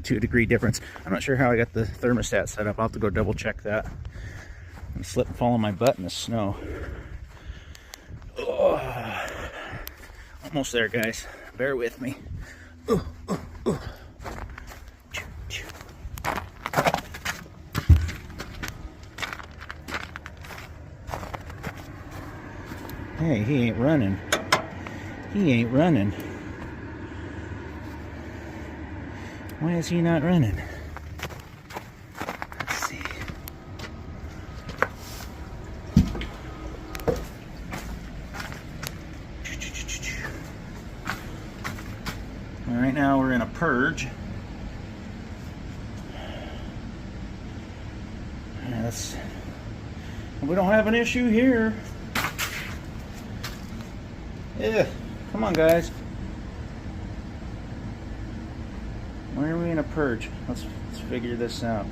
2-degree difference. I'm not sure how I got the thermostat set up. I'll have to go double check that. I'm gonna slip and fall on my butt in the snow. Oh, almost there, guys. Bear with me. Ooh, ooh, ooh. Hey, he ain't running. He ain't running. Why is he not running? Let's see. Right now we're in a purge. We don't have an issue here. Yeah, come on, guys. Why are we in a purge? Let's figure this out.